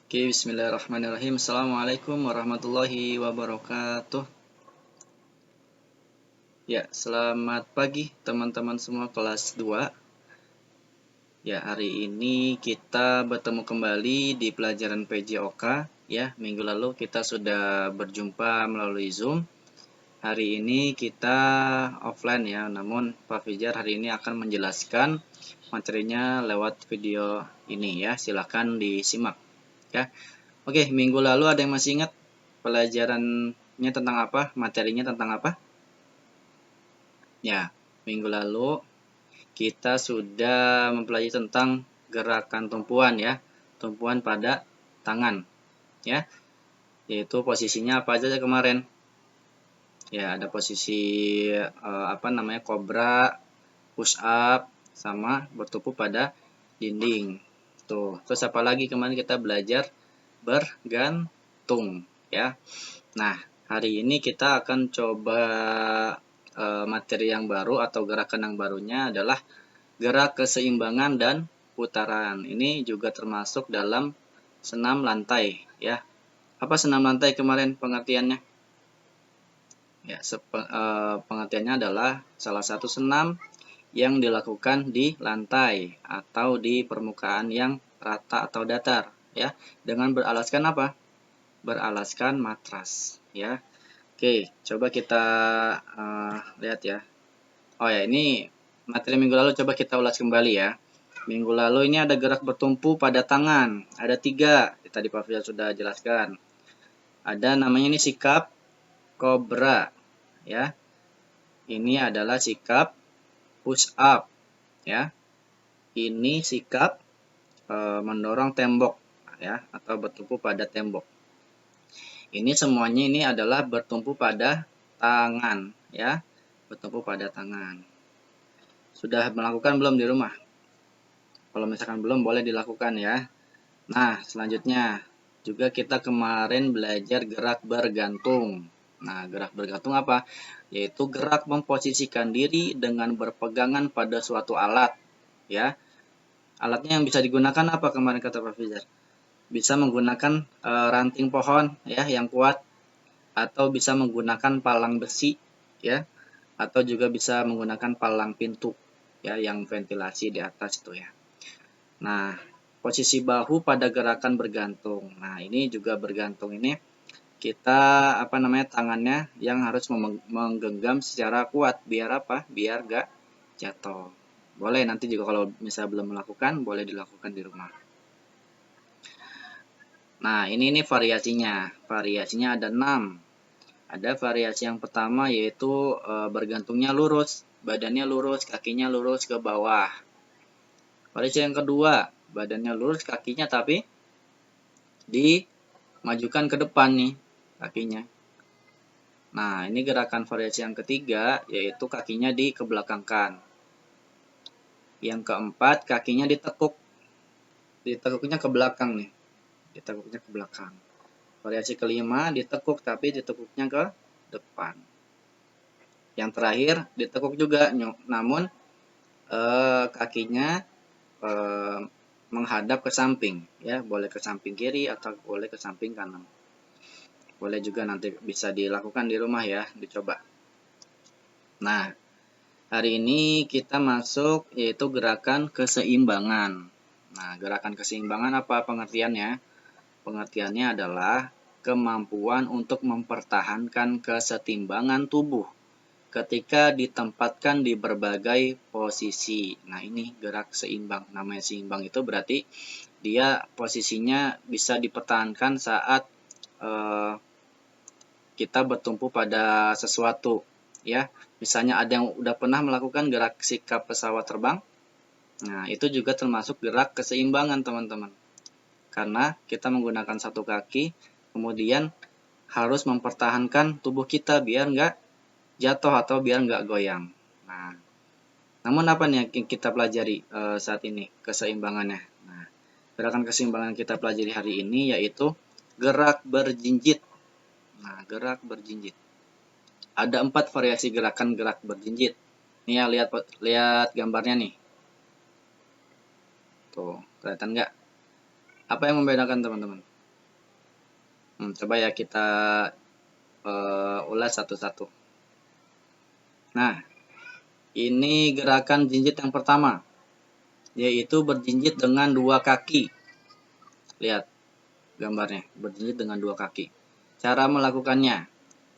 Oke, bismillahirrahmanirrahim. Assalamualaikum warahmatullahi wabarakatuh. Ya, selamat pagi teman-teman semua kelas 2. Ya, hari ini kita bertemu kembali di pelajaran PJOK. Ya, minggu lalu kita sudah berjumpa melalui Zoom. Hari ini kita offline ya, namun Pak Fijar hari ini akan menjelaskan materinya lewat video ini ya. Silakan disimak ya. Oke, minggu lalu ada yang masih ingat pelajarannya tentang apa? Materinya tentang apa? Ya, minggu lalu kita sudah mempelajari tentang gerakan tumpuan ya. Tumpuan pada tangan ya. Yaitu posisinya apa aja kemarin? Ya, ada posisi kobra, push up, sama bertumpu pada dinding. Tuh, terus apa lagi kemarin kita belajar bergantung ya. Nah, hari ini kita akan coba materi yang baru atau gerakan yang barunya adalah gerak keseimbangan dan putaran. Ini juga termasuk dalam senam lantai ya. Apa senam lantai kemarin pengertiannya? Ya, pengertiannya adalah salah satu senam yang dilakukan di lantai atau di permukaan yang rata atau datar ya, dengan beralaskan apa? Beralaskan matras ya. Oke, coba kita lihat ya. Oh ya, ini materi minggu lalu coba kita ulas kembali ya. Minggu lalu ini ada gerak bertumpu pada tangan. Ada 3, tadi Pak Fiyal sudah jelaskan. Ada namanya ini sikap kobra ya. Ini adalah sikap push up ya. Ini sikap mendorong tembok ya, atau bertumpu pada tembok. Ini semuanya ini adalah bertumpu pada tangan ya, bertumpu pada tangan. Sudah melakukan belum di rumah? Kalau misalkan belum, boleh dilakukan ya. Nah, selanjutnya juga kita kemarin belajar gerak bergantung. Nah, gerak bergantung apa? Yaitu gerak memposisikan diri dengan berpegangan pada suatu alat ya. Alatnya yang bisa digunakan apa kemarin kata Pak Fijar? Bisa menggunakan ranting pohon ya yang kuat, atau bisa menggunakan palang besi ya, atau juga bisa menggunakan palang pintu ya yang ventilasi di atas itu ya. Nah, posisi bahu pada gerakan bergantung. Nah, ini juga bergantung ini kita tangannya yang harus menggenggam secara kuat biar apa? Biar gak jatuh. Boleh nanti juga kalau misalnya belum melakukan, boleh dilakukan di rumah. Nah, ini variasinya. Variasinya ada 6. Ada variasi yang pertama yaitu bergantungnya lurus, badannya lurus, kakinya lurus ke bawah. Variasi yang kedua, badannya lurus, kakinya tapi dimajukan ke depan nih, kakinya. Nah, ini gerakan variasi yang ketiga yaitu kakinya dikebelakangkan. Yang keempat, kakinya ditekuk. Ditekuknya ke belakang nih. Ditekuknya ke belakang. Variasi kelima, ditekuk tapi ditekuknya ke depan. Yang terakhir, ditekuk juga, namun kakinya menghadap ke samping, ya, boleh ke samping kiri atau boleh ke samping kanan. Boleh juga nanti bisa dilakukan di rumah ya, dicoba. Nah, hari ini kita masuk yaitu gerakan keseimbangan. Nah, gerakan keseimbangan apa pengertiannya? Pengertiannya adalah kemampuan untuk mempertahankan kesetimbangan tubuh ketika ditempatkan di berbagai posisi. Nah, ini gerak seimbang. Namanya seimbang itu berarti dia posisinya bisa dipertahankan saat kita bertumpu pada sesuatu ya. Misalnya ada yang udah pernah melakukan gerak sikap pesawat terbang. Nah, itu juga termasuk gerak keseimbangan, teman-teman. Karena kita menggunakan satu kaki, kemudian harus mempertahankan tubuh kita biar nggak jatuh atau biar nggak goyang. Nah, namun apa nih yang kita pelajari saat ini keseimbangannya? Nah, gerakan keseimbangan kita pelajari hari ini yaitu gerak berjinjit. Nah, gerak berjinjit. Ada 4 variasi gerakan gerak berjinjit. Nih ya, lihat gambarnya nih. Tuh, kelihatan nggak? Apa yang membedakan teman-teman? Coba ya kita ulas satu-satu. Nah, ini gerakan jinjit yang pertama, yaitu berjinjit dengan dua kaki. Lihat gambarnya, berjinjit dengan dua kaki. Cara melakukannya,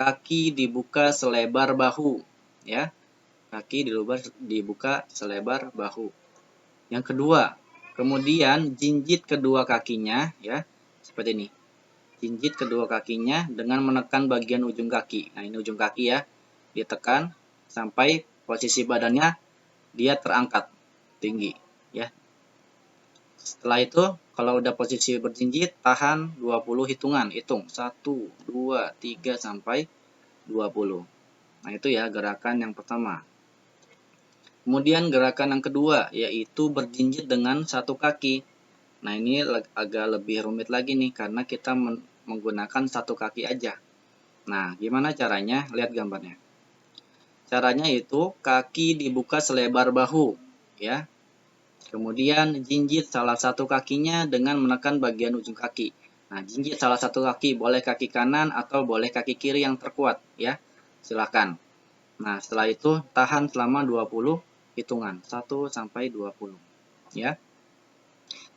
kaki dibuka selebar bahu, ya. Kaki dibuka selebar bahu. Yang kedua, kemudian jinjit kedua kakinya, ya, seperti ini. Jinjit kedua kakinya dengan menekan bagian ujung kaki. Nah, ini ujung kaki ya, ditekan sampai posisi badannya dia terangkat tinggi, ya. Setelah itu, kalau udah posisi berjinjit, tahan 20 hitungan. Hitung 1, 2, 3 sampai 20. Nah, itu ya gerakan yang pertama. Kemudian gerakan yang kedua, yaitu berjinjit dengan satu kaki. Nah, ini agak lebih rumit lagi nih, karena kita menggunakan satu kaki aja. Nah, gimana caranya? Lihat gambarnya. Caranya itu kaki dibuka selebar bahu, ya. Kemudian jinjit salah satu kakinya dengan menekan bagian ujung kaki. Nah, jinjit salah satu kaki, boleh kaki kanan atau boleh kaki kiri yang terkuat, ya. Silakan. Nah, setelah itu tahan selama 20 hitungan, 1 sampai 20, ya.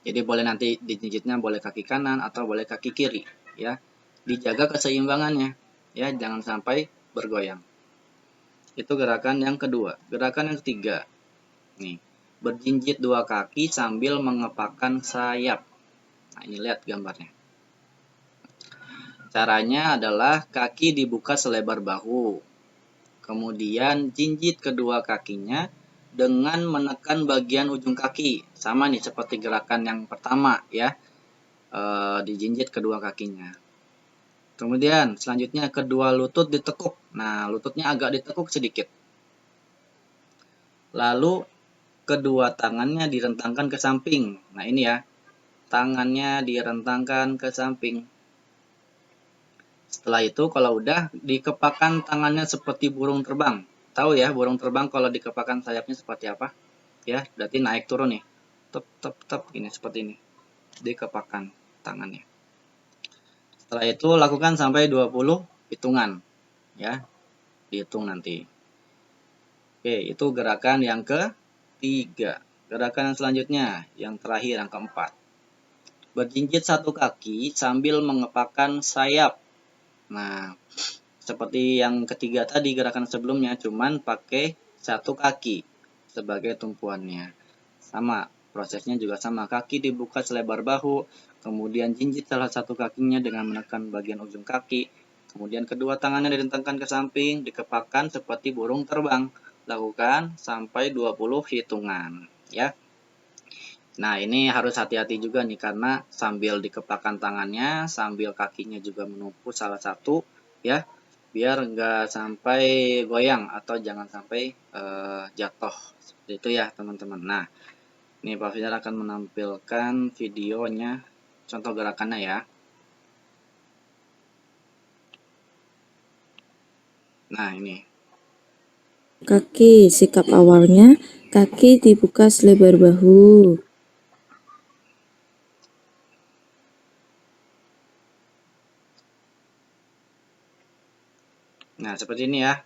Jadi boleh nanti dijinjitnya boleh kaki kanan atau boleh kaki kiri, ya. Dijaga keseimbangannya, ya, jangan sampai bergoyang. Itu gerakan yang kedua. Gerakan yang ketiga, nih, berjinjit dua kaki sambil mengepakkan sayap. Nah, ini lihat gambarnya. Caranya adalah kaki dibuka selebar bahu. Kemudian jinjit kedua kakinya dengan menekan bagian ujung kaki. Sama nih seperti gerakan yang pertama, ya. Dijinjit kedua kakinya. Kemudian selanjutnya kedua lutut ditekuk. Nah, lututnya agak ditekuk sedikit. Lalu kedua tangannya direntangkan ke samping. Nah, ini ya. Tangannya direntangkan ke samping. Setelah itu kalau udah dikepakkan tangannya seperti burung terbang. Tahu ya burung terbang kalau dikepakkan sayapnya seperti apa? Ya, berarti naik turun nih. Tep tep tep ini seperti ini. Dikepakkan tangannya. Setelah itu lakukan sampai 20 hitungan, ya. Dihitung nanti. Oke, itu gerakan yang ketiga. Gerakan yang selanjutnya, yang terakhir, yang keempat. Berjinjit satu kaki sambil mengepakkan sayap. Nah, seperti yang ketiga tadi gerakan sebelumnya, cuman pakai satu kaki sebagai tumpuannya. Sama, prosesnya juga sama. Kaki dibuka selebar bahu, kemudian jinjit salah satu kakinya dengan menekan bagian ujung kaki, kemudian kedua tangannya direntangkan ke samping, dikepakkan seperti burung terbang. Lakukan sampai 20 hitungan, ya. Nah, ini harus hati-hati juga nih, karena sambil dikepakkan tangannya, sambil kakinya juga menumpu salah satu, ya, biar nggak sampai goyang atau jangan sampai jatuh. Seperti itu ya, teman-teman. Nah, ini Pak Fajar akan menampilkan videonya, contoh gerakannya ya. Nah, ini. Kaki, sikap awalnya, kaki dibuka selebar bahu. Nah, seperti ini ya.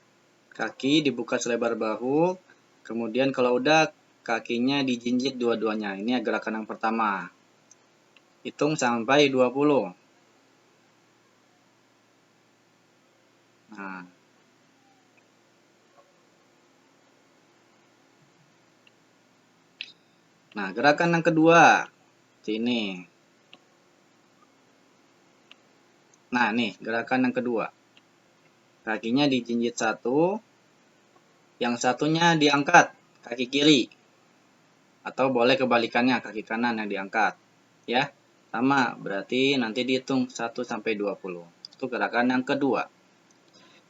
Kaki dibuka selebar bahu, kemudian kalau udah kakinya dijinjit dua-duanya. Ini gerakan yang pertama. Hitung sampai 20. Nah, gerakan yang kedua. Sini. Nah, nih, gerakan yang kedua. Kakinya dijinjit satu, yang satunya diangkat, kaki kiri. Atau boleh kebalikannya, kaki kanan yang diangkat. Ya, sama, berarti nanti dihitung 1 sampai 20. Itu gerakan yang kedua.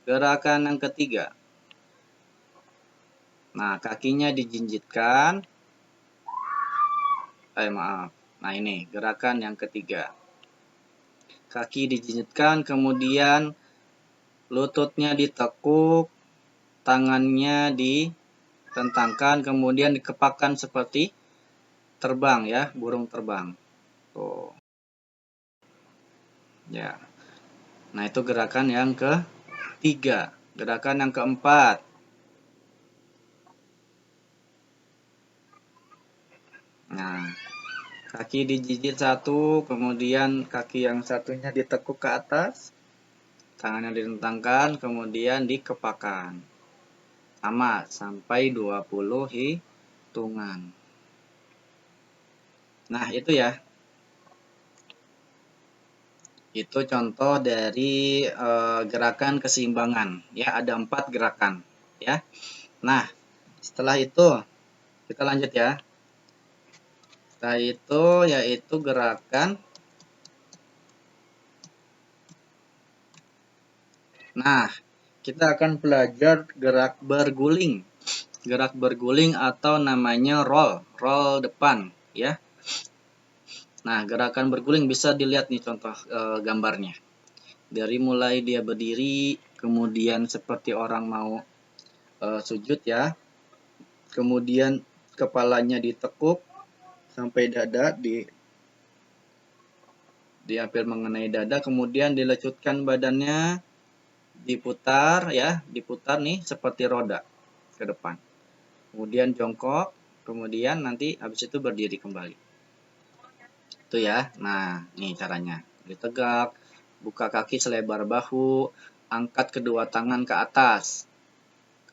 Gerakan yang ketiga. Nah, kakinya dijinjitkan. Maaf. Nah, ini gerakan yang ketiga. Kaki dijinjitkan, kemudian lututnya ditekuk, tangannya ditentangkan, kemudian dikepakkan seperti terbang ya, burung terbang. Tuh. Ya. Nah, itu gerakan yang ketiga. Gerakan yang keempat. Nah, kaki digigit satu, kemudian kaki yang satunya ditekuk ke atas, tangannya direntangkan, kemudian dikepakkan. Sama, sampai 20 hitungan. Nah, itu ya. Itu contoh dari gerakan keseimbangan. Ya, ada 4 gerakan. Ya. Nah, setelah itu kita lanjut ya. Setelah itu yaitu gerakan. Nah, kita akan belajar gerak berguling. Gerak berguling atau namanya roll depan ya. Nah, gerakan berguling bisa dilihat nih contoh gambarnya. Dari mulai dia berdiri, kemudian seperti orang mau sujud ya. Kemudian kepalanya ditekuk sampai dada, di hampir mengenai dada, kemudian dilecutkan badannya, diputar ya, diputar nih seperti roda ke depan. Kemudian jongkok, kemudian nanti habis itu berdiri kembali. Itu ya. Nah, nih caranya. Ditegak, buka kaki selebar bahu, angkat kedua tangan ke atas.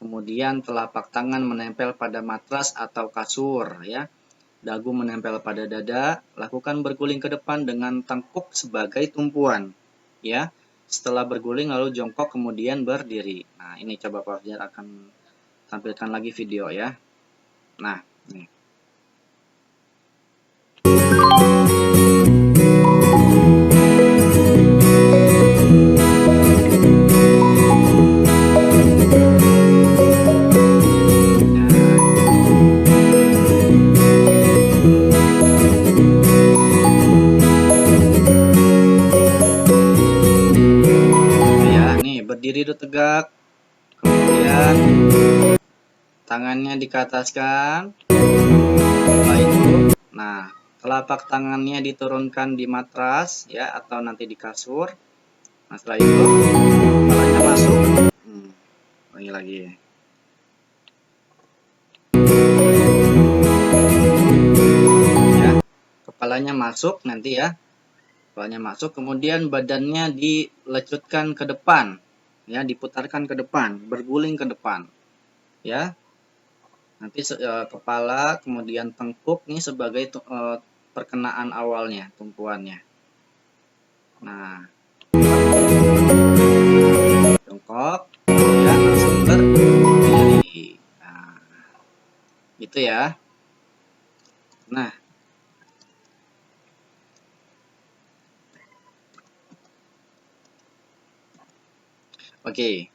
Kemudian telapak tangan menempel pada matras atau kasur ya. Dagu menempel pada dada, lakukan berguling ke depan dengan tengkuk sebagai tumpuan. Ya. Setelah berguling lalu jongkok kemudian berdiri. Nah, ini coba Pak Fajar akan tampilkan lagi video ya. Nah, nih. Berdiri dulu tegak, kemudian tangannya dikataskan, setelah itu, nah telapak tangannya diturunkan di matras ya atau nanti di kasur. Nah setelah itu kepalanya masuk, ulangi lagi. Ya, kepalanya masuk nanti ya, kepalanya masuk, kemudian badannya dilecutkan ke depan. Ya, diputarkan ke depan, berguling ke depan. Ya. Nanti kepala kemudian tengkuk nih sebagai perkenaan awalnya, tumpuannya. Nah, jongkok, kemudian langsung berdiri. Nah, gitu ya. Nah, oke.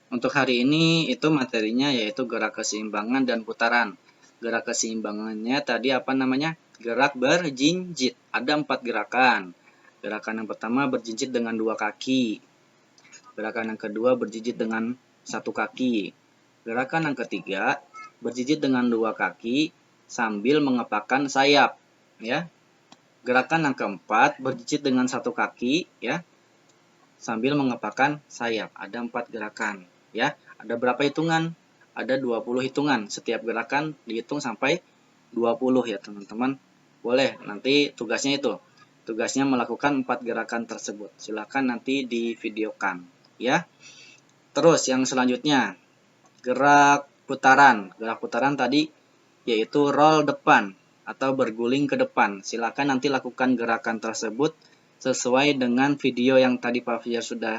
Untuk hari ini itu materinya yaitu gerak keseimbangan dan putaran. Gerak keseimbangannya tadi apa namanya? Gerak berjinjit. Ada 4 gerakan. Gerakan yang pertama berjinjit dengan 2 kaki. Gerakan yang kedua berjinjit dengan 1 kaki. Gerakan yang ketiga berjinjit dengan 2 kaki sambil mengepakkan sayap. Ya. Gerakan yang keempat berjinjit dengan 1 kaki ya sambil mengepakkan sayap. Ada 4 gerakan ya. Ada berapa hitungan? Ada 20 hitungan. Setiap gerakan dihitung sampai 20 ya teman-teman. Boleh nanti tugasnya itu. Tugasnya melakukan 4 gerakan tersebut. Silakan nanti divideokan ya. Terus yang selanjutnya gerak putaran. Gerak putaran tadi yaitu roll depan atau berguling ke depan. Silakan nanti lakukan gerakan tersebut sesuai dengan video yang tadi Pak Fajar sudah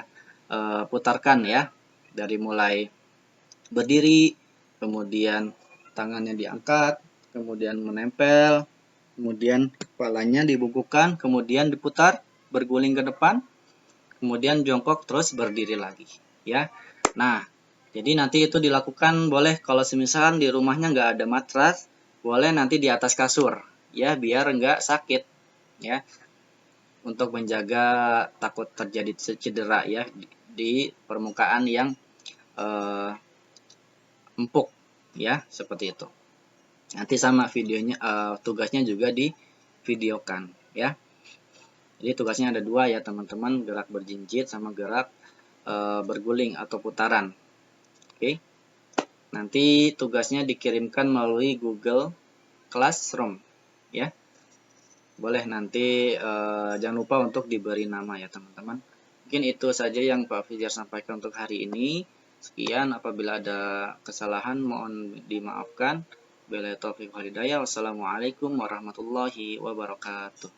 putarkan ya. Dari mulai berdiri, kemudian tangannya diangkat, kemudian menempel, kemudian kepalanya dibungkukkan, kemudian diputar, berguling ke depan, kemudian jongkok terus berdiri lagi ya. Nah, jadi nanti itu dilakukan boleh kalau semisal di rumahnya nggak ada matras, boleh nanti di atas kasur ya biar nggak sakit ya. Untuk menjaga takut terjadi cedera ya di permukaan yang empuk ya seperti itu. Nanti sama videonya tugasnya juga di videokan ya. Jadi tugasnya ada dua ya teman-teman, gerak berjinjit sama gerak berguling atau putaran. Oke. Nanti tugasnya dikirimkan melalui Google Classroom ya. Boleh nanti jangan lupa untuk diberi nama ya teman-teman. Mungkin itu saja yang Pak Fijar sampaikan untuk hari ini. Sekian, apabila ada kesalahan mohon dimaafkan. Wassalamualaikum warahmatullahi wabarakatuh.